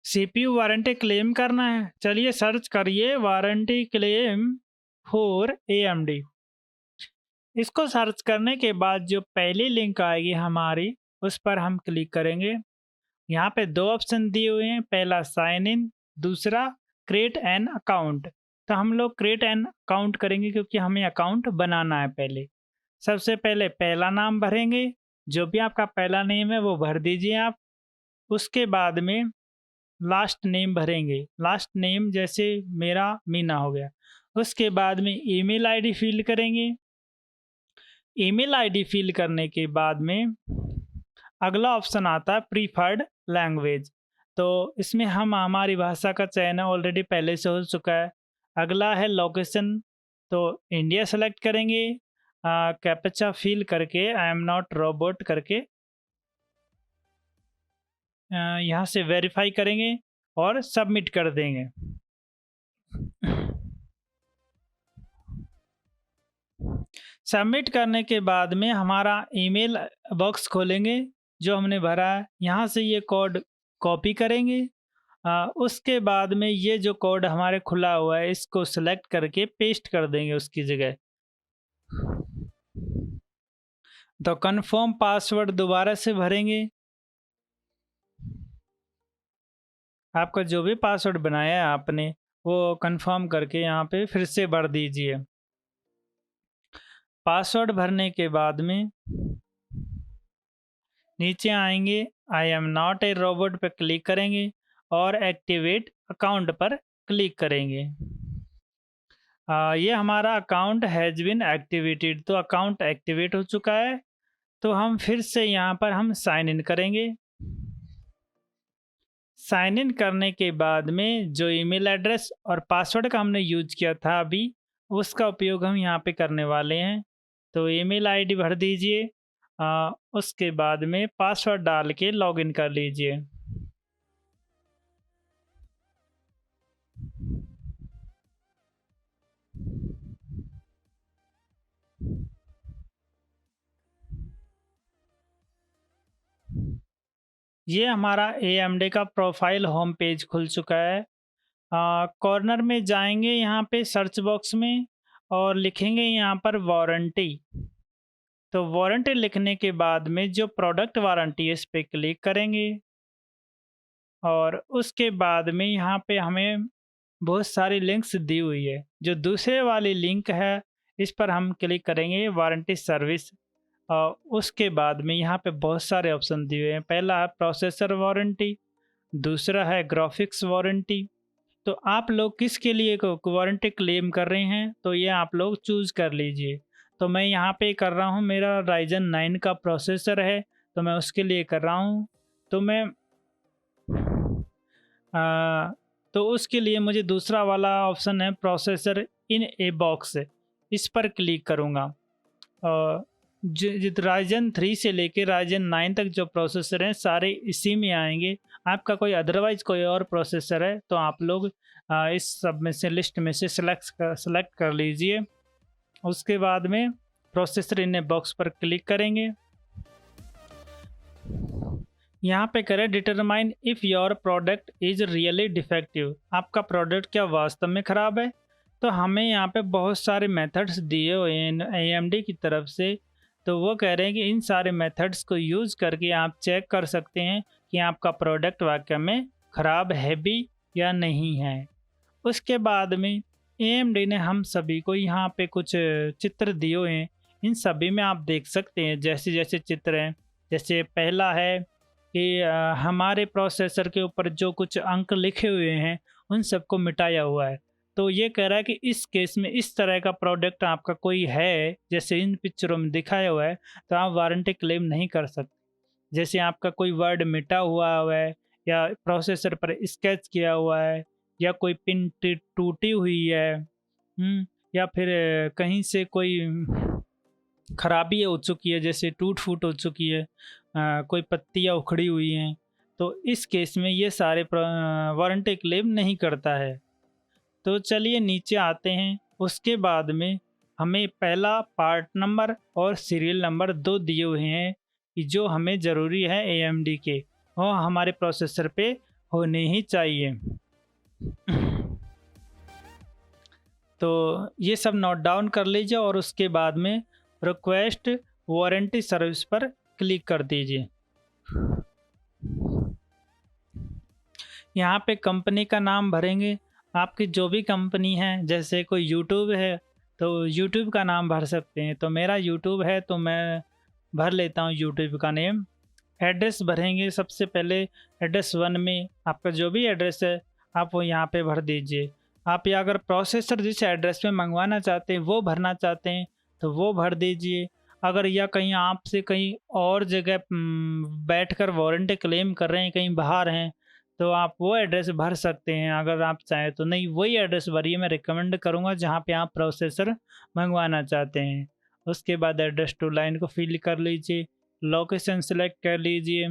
CPU warranty claim करना है, चलिए सर्च करिए वारंटी क्लेम फॉर एएमडी। इसको सर्च करने के बाद जो पहली लिंक आएगी हमारी, उस पर हम क्लिक करेंगे। यहाँ पे दो ऑप्शन दिए हुए हैं, पहला साइन इन, दूसरा क्रिएट एन अकाउंट। तो हम लोग क्रिएट एन अकाउंट करेंगे क्योंकि हमें अकाउंट बनाना है। पहले सबसे पहले पहला नाम भरेंगे, जो भी आपका पहला नेम है वो भर दीजिए आप। उसके बाद में लास्ट नेम भरेंगे, लास्ट नेम जैसे मेरा मीना हो गया। उसके बाद में ईमेल आईडी फिल करेंगे। ईमेल आईडी फिल करने के बाद में अगला ऑप्शन आता है प्रीफर्ड लैंग्वेज। तो इसमें हम हमारी भाषा का चयन ऑलरेडी पहले से हो चुका है। अगला है लोकेशन, तो इंडिया सेलेक्ट करेंगे। कैप्चा फिल करके आई एम नॉट रोबोट करके यहाँ से वेरीफाई करेंगे और सबमिट कर देंगे। सबमिट करने के बाद में हमारा ईमेल बॉक्स खोलेंगे जो हमने भरा है। यहाँ से ये कोड कॉपी करेंगे। उसके बाद में ये जो कोड हमारे खुला हुआ है इसको सेलेक्ट करके पेस्ट कर देंगे उसकी जगह। तो कंफर्म पासवर्ड दोबारा से भरेंगे। आपका जो भी पासवर्ड बनाया है आपने वो कंफर्म करके यहाँ पे फिर से भर दीजिए। पासवर्ड भरने के बाद में नीचे आएंगे, I am not a robot पर क्लिक करेंगे और एक्टिवेट अकाउंट पर क्लिक करेंगे। ये हमारा अकाउंट हैज़ बिन एक्टिवेटेड, तो अकाउंट एक्टिवेट हो चुका है। तो हम फिर से यहाँ पर हम साइन इन करेंगे। साइन इन करने के बाद में जो ईमेल एड्रेस और पासवर्ड का हमने यूज किया था अभी, उसका उपयोग हम यहाँ पे करने वाले हैं। तो ईमेल आईडी भर दीजिए। उसके बाद में पासवर्ड डाल के लॉगिन कर लीजिए। ये हमारा AMD का प्रोफाइल होम पेज खुल चुका है। कॉर्नर में जाएंगे यहाँ पे सर्च बॉक्स में और लिखेंगे यहाँ पर वारंटी। तो वारंटी लिखने के बाद में जो प्रोडक्ट वारंटी है इस पे क्लिक करेंगे और उसके बाद में यहाँ पे हमें बहुत सारी लिंक्स दी हुई है। जो दूसरे वाली लिंक है इस पर हम क्लिक करेंगे वारंटी सर्विस। और उसके बाद में यहाँ पे बहुत सारे ऑप्शन दिए हुए हैं। पहला है प्रोसेसर वारंटी, दूसरा है ग्राफिक्स वारंटी। तो आप लोग किसके लिए वारंटी क्लेम कर रहे हैं तो ये आप लोग चूज़ कर लीजिए। तो मैं यहाँ पे कर रहा हूँ, मेरा राइजन 9 का प्रोसेसर है तो मैं उसके लिए कर रहा हूँ। तो मैं आ, तो उसके लिए मुझे दूसरा वाला ऑप्शन है प्रोसेसर इन ए बॉक्स, इस पर क्लिक करूँगा। राइजन 3 से लेकर राइजन 9 तक जो प्रोसेसर हैं सारे इसी में आएंगे। आपका कोई अदरवाइज कोई और प्रोसेसर है तो आप लोग इस सब में से लिस्ट में से सेलेक्ट कर लीजिए। उसके बाद में प्रोसेसर इन बॉक्स पर क्लिक करेंगे। यहाँ पे करें determine if your product is really defective, आपका प्रोडक्ट क्या वास्तव में ख़राब है। तो हमें यहाँ पे बहुत सारे मेथड्स दिए हुए हैं AMD की तरफ से। तो वो कह रहे हैं कि इन सारे मेथड्स को यूज़ करके आप चेक कर सकते हैं कि आपका प्रोडक्ट वाकई में ख़राब है भी या नहीं है। उसके बाद में AMD ने हम सभी को यहाँ पे कुछ चित्र दिए हुए हैं। इन सभी में आप देख सकते हैं जैसे जैसे चित्र हैं। जैसे पहला है कि हमारे प्रोसेसर के ऊपर जो कुछ अंक लिखे हुए हैं उन सबको मिटाया हुआ है। तो ये कह रहा है कि इस केस में इस तरह का प्रोडक्ट आपका कोई है जैसे इन पिक्चरों में दिखाया हुआ है तो आप वारंटी क्लेम नहीं कर सकते। जैसे आपका कोई वर्ड मिटा हुआ है या प्रोसेसर पर स्केच किया हुआ है या कोई पिन टूटी हुई है, या फिर कहीं से कोई खराबी हो चुकी है जैसे टूट फूट हो चुकी है, कोई पत्तियाँ उखड़ी हुई हैं, तो इस केस में ये सारे वारंटी क्लेम नहीं करता है। तो चलिए नीचे आते हैं। उसके बाद में हमें पहला पार्ट नंबर और सीरियल नंबर दो दिए हुए हैं कि जो हमें ज़रूरी है AMD के और हमारे प्रोसेसर पे होनी ही चाहिए। तो ये सब नोट डाउन कर लीजिए और उसके बाद में रिक्वेस्ट वारंटी सर्विस पर क्लिक कर दीजिए। यहाँ पे कंपनी का नाम भरेंगे, आपकी जो भी कंपनी है, जैसे कोई यूट्यूब है तो यूट्यूब का नाम भर सकते हैं। तो मेरा यूट्यूब है तो मैं भर लेता हूँ यूट्यूब का नेम। एड्रेस भरेंगे, सबसे पहले एड्रेस 1 में आपका जो भी एड्रेस है आप वो यहाँ पे भर दीजिए। आप या अगर प्रोसेसर जिस एड्रेस पे मंगवाना चाहते हैं वो भरना चाहते हैं तो वो भर दीजिए। अगर या कहीं आपसे कहीं और जगह बैठकर वारंटी क्लेम कर रहे हैं, कहीं बाहर हैं, तो आप वो एड्रेस भर सकते हैं अगर आप चाहें तो। नहीं, वही एड्रेस भरिए, मैं रिकमेंड करूँगा जहाँ पे आप प्रोसेसर मंगवाना चाहते हैं। उसके बाद एड्रेस टू लाइन को फिल कर लीजिए, लोकेशन सेलेक्ट कर लीजिए।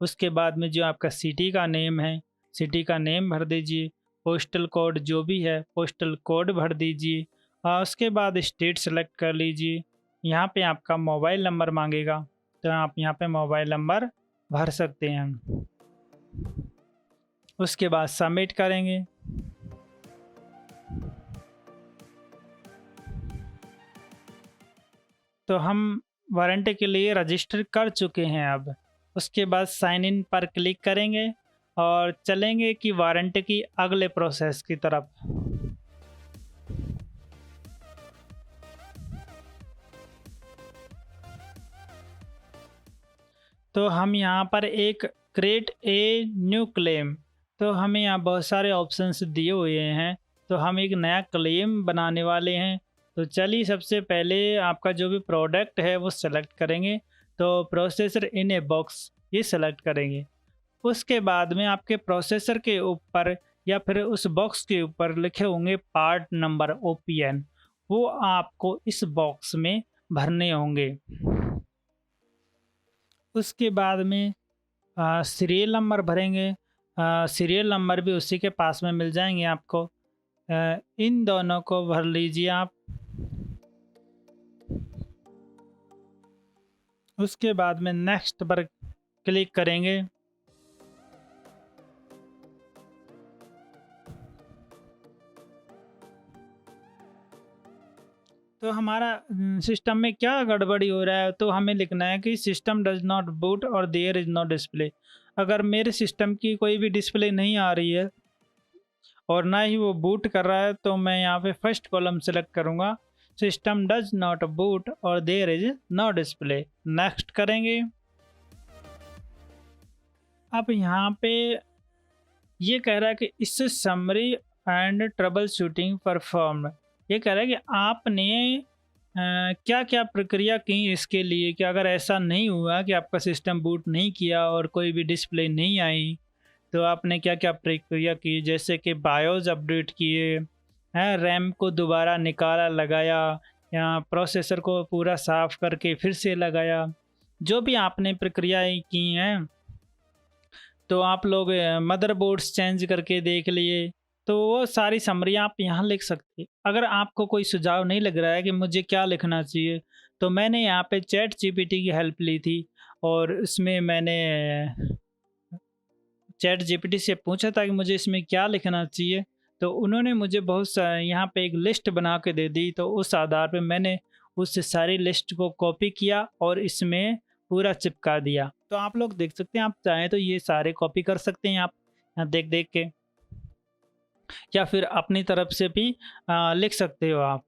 उसके बाद में जो आपका सिटी का नेम है, सिटी का नेम भर दीजिए। पोस्टल कोड जो भी है पोस्टल कोड भर दीजिए। और उसके बाद स्टेट सेलेक्ट कर लीजिए। यहाँ पे आपका मोबाइल नंबर मांगेगा तो आप यहाँ पे मोबाइल नंबर भर सकते हैं। उसके बाद सबमिट करेंगे। तो हम वारंटी के लिए रजिस्टर कर चुके हैं अब। उसके बाद साइन इन पर क्लिक करेंगे और चलेंगे कि वारंटी की अगले प्रोसेस की तरफ। तो हम यहाँ पर एक क्रिएट ए न्यू क्लेम, तो हमें यहाँ बहुत सारे ऑप्शंस दिए हुए हैं। तो हम एक नया क्लेम बनाने वाले हैं। तो चलिए सबसे पहले आपका जो भी प्रोडक्ट है वो सेलेक्ट करेंगे। तो प्रोसेसर इन ए बॉक्स ये सेलेक्ट करेंगे। उसके बाद में आपके प्रोसेसर के ऊपर या फिर उस बॉक्स के ऊपर लिखे होंगे पार्ट नंबर OPN, वो आपको इस बॉक्स में भरने होंगे। उसके बाद में सीरियल नंबर भरेंगे। सीरियल नंबर भी उसी के पास में मिल जाएंगे आपको। इन दोनों को भर लीजिए आप। उसके बाद में नेक्स्ट पर क्लिक करेंगे। तो हमारा सिस्टम में क्या गड़बड़ी हो रहा है, तो हमें लिखना है कि सिस्टम डज नॉट बूट और देयर इज़ नो डिस्प्ले। अगर मेरे सिस्टम की कोई भी डिस्प्ले नहीं आ रही है और ना ही वो बूट कर रहा है तो मैं यहाँ पे फर्स्ट कॉलम सेलेक्ट करूँगा, सिस्टम डज नॉट बूट और there is no display. Next करेंगे। अब यहाँ पे ये कह रहा है कि इससे summary and trouble shooting perform. ये कह रहा है कि आपने क्या क्या प्रक्रिया की इसके लिए कि अगर ऐसा नहीं हुआ कि आपका सिस्टम बूट नहीं किया और कोई भी डिस्प्ले नहीं आई, तो आपने क्या क्या प्रक्रिया की, जैसे कि बायोस अपडेट किए हैं, रैम को दोबारा निकाला लगाया, या प्रोसेसर को पूरा साफ़ करके फिर से लगाया। जो भी आपने प्रक्रियाएं की हैं, तो आप लोग मदरबोर्ड्स चेंज करके देख लिए, तो वो सारी समरी आप यहाँ लिख सकते हैं। अगर आपको कोई सुझाव नहीं लग रहा है कि मुझे क्या लिखना चाहिए, तो मैंने यहाँ पे चैट जीपीटी की हेल्प ली थी और इसमें मैंने चैट जीपीटी से पूछा था कि मुझे इसमें क्या लिखना चाहिए। तो उन्होंने मुझे बहुत सा यहाँ पे एक लिस्ट बना के दे दी। तो उस आधार पे मैंने उस सारी लिस्ट को कॉपी किया और इसमें पूरा चिपका दिया। तो आप लोग देख सकते हैं, आप चाहें तो ये सारे कॉपी कर सकते हैं आप यहाँ देख देख के, या फिर अपनी तरफ से भी लिख सकते हो आप।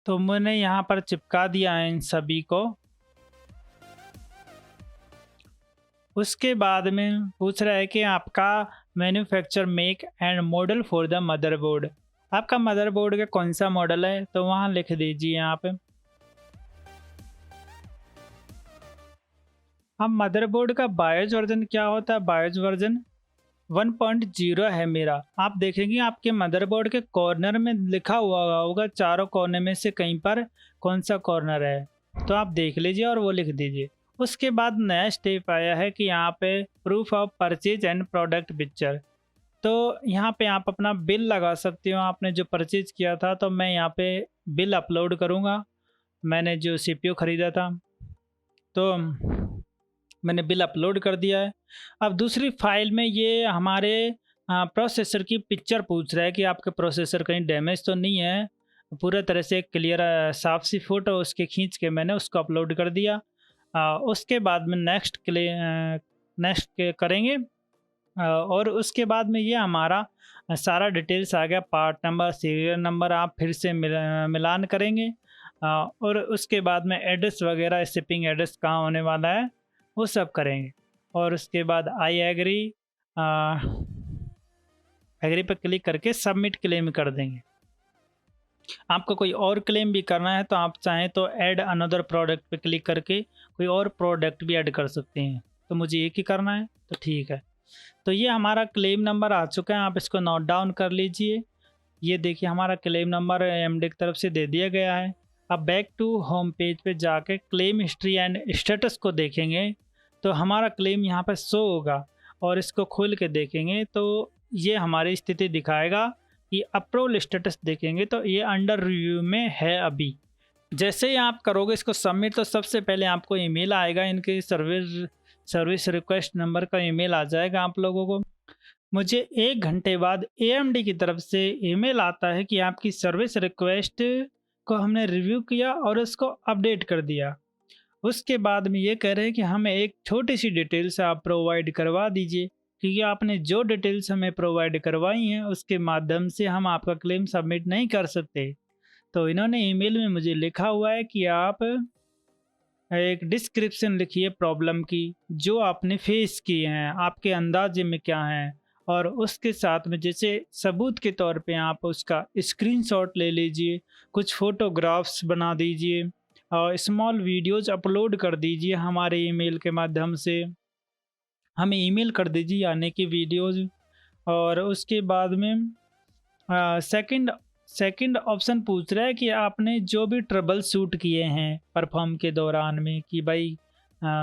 तो मैंने यहाँ पर चिपका दिया है इन सभी को। उसके बाद में पूछ रहा है कि आपका manufacture make and model for the motherboard, आपका मदरबोर्ड का कौन सा मॉडल है, तो वहाँ लिख दीजिए यहाँ पे। अब मदरबोर्ड का बायोस वर्जन क्या होता है, बायोस वर्जन 1.0 है मेरा। आप देखेंगे आपके मदरबोर्ड के कॉर्नर में लिखा हुआ होगा, चारों कॉर्नर में से कहीं पर कौन सा कॉर्नर है, तो आप देख लीजिए और वो लिख दीजिए। उसके बाद नया स्टेप आया है कि यहाँ पे proof of purchase and product picture. तो यहाँ पे आप अपना बिल लगा सकते हो, आपने जो परचेज़ किया था। तो मैं यहाँ पे बिल अपलोड करूँगा, मैंने जो सीपीयू ख़रीदा था। तो मैंने बिल अपलोड कर दिया है। अब दूसरी फ़ाइल में ये हमारे प्रोसेसर की पिक्चर पूछ रहा है कि आपके प्रोसेसर कहीं डैमेज तो नहीं है। पूरे तरह से क्लियर साफ़ सी फ़ोटो उसकी खींच के मैंने उसको अपलोड कर दिया। उसके बाद में नेक्स्ट के करेंगे। और उसके बाद में ये हमारा सारा डिटेल्स आ गया, पार्ट नंबर, सीरियल नंबर आप फिर से मिलान करेंगे। और उसके बाद में एड्रेस वगैरह, शिपिंग एड्रेस कहाँ होने वाला है वो सब करेंगे। और उसके बाद आई एग्री, एग्री पर क्लिक करके सबमिट क्लेम कर देंगे। आपको कोई और क्लेम भी करना है तो आप चाहें तो ऐड अनदर प्रोडक्ट पे क्लिक करके कोई और प्रोडक्ट भी ऐड कर सकते हैं। तो मुझे एक ही करना है तो ठीक है। तो ये हमारा क्लेम नंबर आ चुका है, आप इसको नोट डाउन कर लीजिए। ये देखिए हमारा क्लेम नंबर एमडी की तरफ से दे दिया गया है। अब बैक टू होम पेज पे जाके क्लेम हिस्ट्री एंड स्टेटस को देखेंगे तो हमारा क्लेम यहाँ पर शो होगा। और इसको खोल के देखेंगे तो ये हमारी स्थिति दिखाएगा कि अप्रूवल स्टेटस देखेंगे तो ये अंडर रिव्यू में है अभी। जैसे ही आप करोगे इसको सबमिट तो सबसे पहले आपको ईमेल आएगा, इनके सर्विस रिक्वेस्ट नंबर का ईमेल आ जाएगा आप लोगों को। मुझे 1 घंटे बाद एएमडी की तरफ से ईमेल आता है कि आपकी सर्विस रिक्वेस्ट को हमने रिव्यू किया और उसको अपडेट कर दिया। उसके बाद में ये कह रहे हैं कि हमें एक छोटी सी डिटेल्स आप प्रोवाइड करवा दीजिए, क्योंकि आपने जो डिटेल्स हमें प्रोवाइड करवाई हैं उसके माध्यम से हम आपका क्लेम सबमिट नहीं कर सकते। तो इन्होंने ईमेल में मुझे लिखा हुआ है कि आप एक डिस्क्रिप्शन लिखिए प्रॉब्लम की, जो आपने फेस किए हैं, आपके अंदाजे में क्या हैं। और उसके साथ में जैसे सबूत के तौर पे आप उसका स्क्रीनशॉट ले लीजिए, कुछ फ़ोटोग्राफ्स बना दीजिए और स्मॉल वीडियोज़ अपलोड कर दीजिए हमारे ईमेल के माध्यम से। हमें ईमेल कर दीजिए यानी कि वीडियोज़। और उसके बाद में सेकंड ऑप्शन पूछ रहा है कि आपने जो भी ट्रबल शूट किए हैं परफॉर्म के दौरान में, कि भाई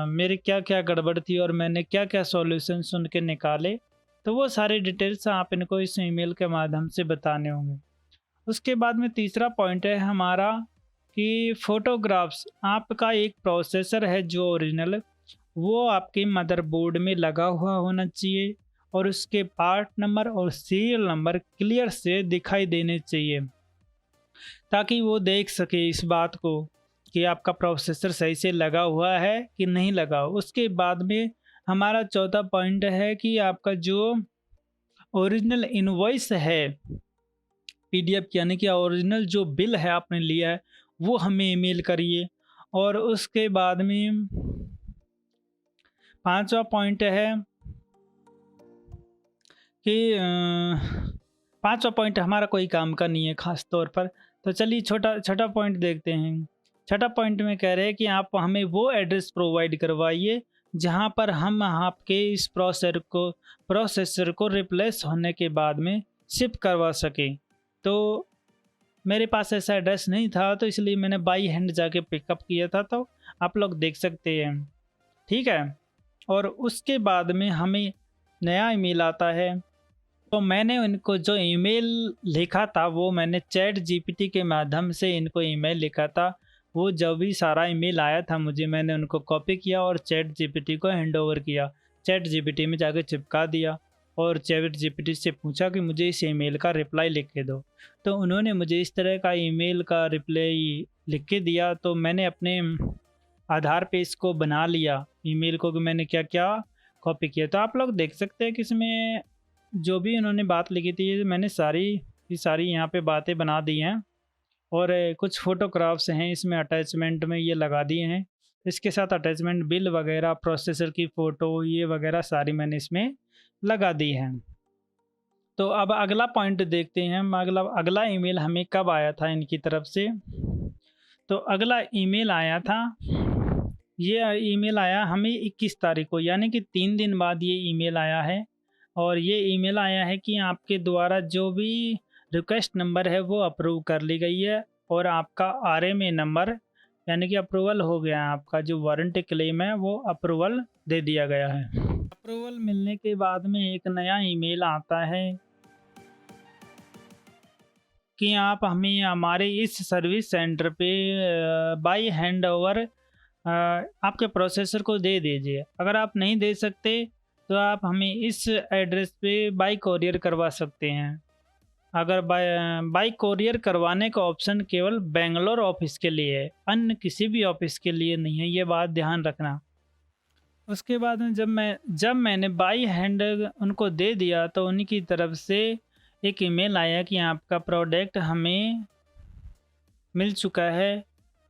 मेरे क्या क्या गड़बड़ थी और मैंने क्या क्या सॉल्यूशन सुन के निकाले। तो वो सारे डिटेल्स आप इनको इस ईमेल के माध्यम से बताने होंगे। उसके बाद में तीसरा पॉइंट है हमारा कि फ़ोटोग्राफ्स, आपका एक प्रोसेसर है जो ओरिजिनल, वो आपके मदरबोर्ड में लगा हुआ होना चाहिए और उसके पार्ट नंबर और सीरियल नंबर क्लियर से दिखाई देने चाहिए, ताकि वो देख सके इस बात को कि आपका प्रोसेसर सही से लगा हुआ है कि नहीं लगा। उसके बाद में हमारा चौथा पॉइंट है कि आपका जो ओरिजिनल इनवॉइस है पीडीएफ की, यानी कि ओरिजिनल जो बिल है आपने लिया है, वो हमें ईमेल करिए। और उसके बाद में पांचवा पॉइंट है कि पांचवा पॉइंट हमारा कोई काम का नहीं है ख़ास तौर पर। तो चलिए छठा पॉइंट देखते हैं। छठा पॉइंट में कह रहे हैं कि आप हमें वो एड्रेस प्रोवाइड करवाइए जहां पर हम आपके इस प्रोसेसर को रिप्लेस होने के बाद में शिप करवा सकें। तो मेरे पास ऐसा एड्रेस नहीं था, तो इसलिए मैंने बाई हैंड जाके पिकअप किया था, तो आप लोग देख सकते हैं। ठीक है। और उसके बाद में हमें नया ईमेल आता है। तो मैंने उनको जो ईमेल लिखा था वो मैंने चैट जीपीटी के माध्यम से इनको ईमेल लिखा था। वो जब भी सारा ईमेल आया था मुझे, मैंने उनको कॉपी किया और चैट जीपीटी को हैंड ओवर किया। चैट जीपीटी में जाके चिपका दिया और चैट जीपीटी से पूछा कि मुझे इस ईमेल का रिप्लाई लिख के दो। तो उन्होंने मुझे इस तरह का ईमेल का रिप्लाई लिख के दिया। तो मैंने अपने आधार पे इसको बना लिया ईमेल को कि मैंने क्या क्या कॉपी किया। तो आप लोग देख सकते हैं कि इसमें जो भी उन्होंने बात लिखी थी मैंने सारी यहाँ पे बातें बना दी हैं। और कुछ फ़ोटोग्राफ्स हैं इसमें अटैचमेंट में ये लगा दिए हैं। इसके साथ अटैचमेंट बिल वगैरह, प्रोसेसर की फ़ोटो, ये वगैरह सारी मैंने इसमें लगा दी हैं। तो अब अगला पॉइंट देखते हैं हम। अगला ईमेल हमें कब आया था इनकी तरफ से। तो अगला ईमेल आया था, ये ईमेल आया हमें 21 तारीख को, यानी कि 3 दिन बाद ये ईमेल आया है। और ये ईमेल आया है कि आपके द्वारा जो भी रिक्वेस्ट नंबर है वो अप्रूव कर ली गई है और आपका आरएमए नंबर यानी कि अप्रूवल हो गया है। आपका जो वारंटी क्लेम है वो अप्रूवल दे दिया गया है। अप्रूवल मिलने के बाद में एक नया ईमेल आता है कि आप हमें हमारे इस सर्विस सेंटर पे बाय हैंड ओवर आपके प्रोसेसर को दे दीजिए। अगर आप नहीं दे सकते तो आप हमें इस एड्रेस पे बाय कोरियर करवा सकते हैं। अगर बाय कोरियर करवाने का ऑप्शन केवल बेंगलोर ऑफिस के लिए है, अन्य किसी भी ऑफिस के लिए नहीं है, ये बात ध्यान रखना। उसके बाद में जब मैंने बाय हैंड उनको दे दिया तो उन्हीं की तरफ से एक ईमेल आया कि आपका प्रोडक्ट हमें मिल चुका है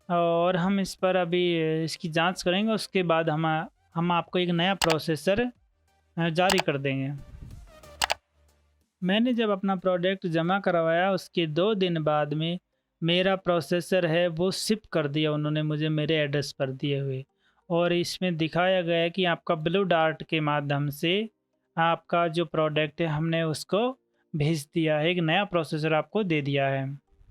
और हम इस पर अभी इसकी जांच करेंगे, उसके बाद हम आपको एक नया प्रोसेसर जारी कर देंगे। मैंने जब अपना प्रोडक्ट जमा करवाया उसके 2 दिन बाद में मेरा प्रोसेसर है वो शिप कर दिया उन्होंने मुझे मेरे एड्रेस पर दिए हुए, और इसमें दिखाया गया है कि आपका ब्लू डार्ट के माध्यम से आपका जो प्रोडक्ट है हमने उसको भेज दिया है, एक नया प्रोसेसर आपको दे दिया है।